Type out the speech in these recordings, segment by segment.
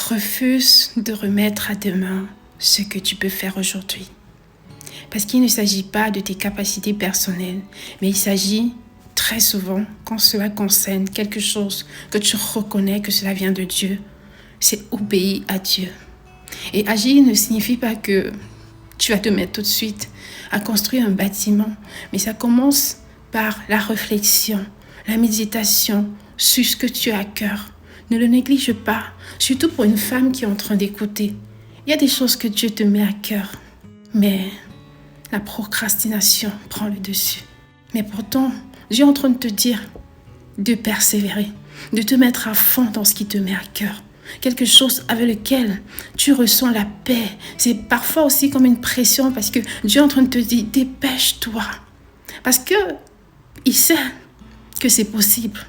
refuse de remettre à demain ce que tu peux faire aujourd'hui. Parce qu'il ne s'agit pas de tes capacités personnelles, mais il s'agit très souvent, quand cela concerne quelque chose que tu reconnais que cela vient de Dieu, c'est obéir à Dieu. Et agir ne signifie pas que tu vas te mettre tout de suite à construire un bâtiment, mais ça commence par la réflexion, la méditation sur ce que tu as à cœur. Ne le néglige pas, surtout pour une femme qui est en train d'écouter. Il y a des choses que Dieu te met à cœur, mais la procrastination prend le dessus. Mais pourtant, Dieu est en train de te dire de persévérer, de te mettre à fond dans ce qui te met à cœur. Quelque chose avec lequel tu ressens la paix. C'est parfois aussi comme une pression parce que Dieu est en train de te dire dépêche-toi. Parce que il sait que c'est possible,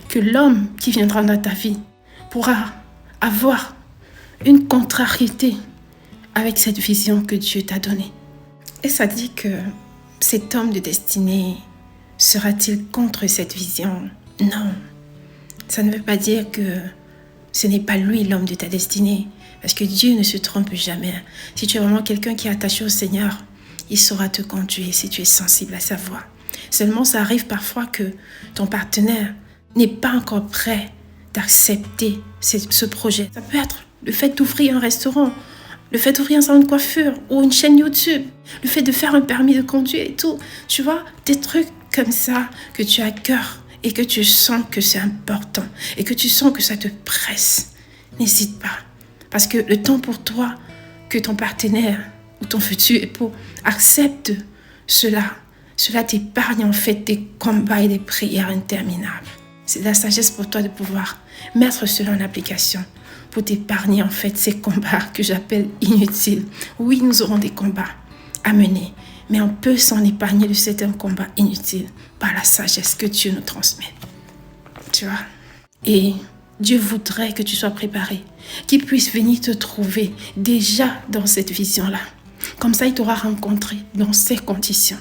que l'homme qui viendra dans ta vie pourra avoir une contrariété avec cette vision que Dieu t'a donnée. Et ça dit que cet homme de destinée sera-t-il contre cette vision? Non, ça ne veut pas dire que ce n'est pas lui l'homme de ta destinée, parce que Dieu ne se trompe jamais. Si tu es vraiment quelqu'un qui est attaché au Seigneur, il saura te conduire si tu es sensible à sa voix. Seulement, ça arrive parfois que ton partenaire n'est pas encore prêt d'accepter ce projet. Ça peut être le fait d'ouvrir un restaurant, le fait d'ouvrir un salon de coiffure ou une chaîne YouTube, le fait de faire un permis de conduire et tout. Tu vois, des trucs comme ça que tu as à cœur et que tu sens que c'est important et que tu sens que ça te presse. N'hésite pas. Parce que le temps pour toi que ton partenaire ou ton futur époux accepte cela t'épargne en fait des combats et des prières interminables. C'est de la sagesse pour toi de pouvoir mettre cela en application pour t'épargner en fait ces combats que j'appelle inutiles. Oui, nous aurons des combats à mener, mais on peut s'en épargner de certains combats inutiles par la sagesse que Dieu nous transmet. Tu vois? Et Dieu voudrait que tu sois préparé, qu'il puisse venir te trouver déjà dans cette vision-là. Comme ça, il t'aura rencontré dans ces conditions.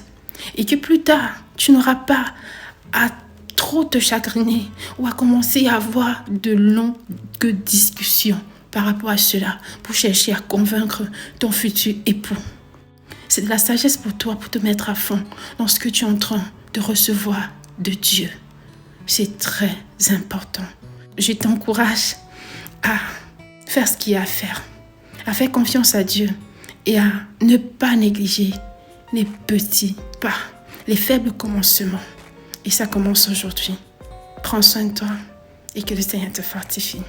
Et que plus tard, tu n'auras pas à trop te chagriner ou à commencer à avoir de longues discussions par rapport à cela pour chercher à convaincre ton futur époux. C'est de la sagesse pour toi, pour te mettre à fond dans ce que tu es en train de recevoir de Dieu. C'est très important. Je t'encourage à faire ce qu'il y a à faire confiance à Dieu et à ne pas négliger les petits pas, les faibles commencements. Et ça commence aujourd'hui. Prends soin de toi et que le Seigneur te fortifie.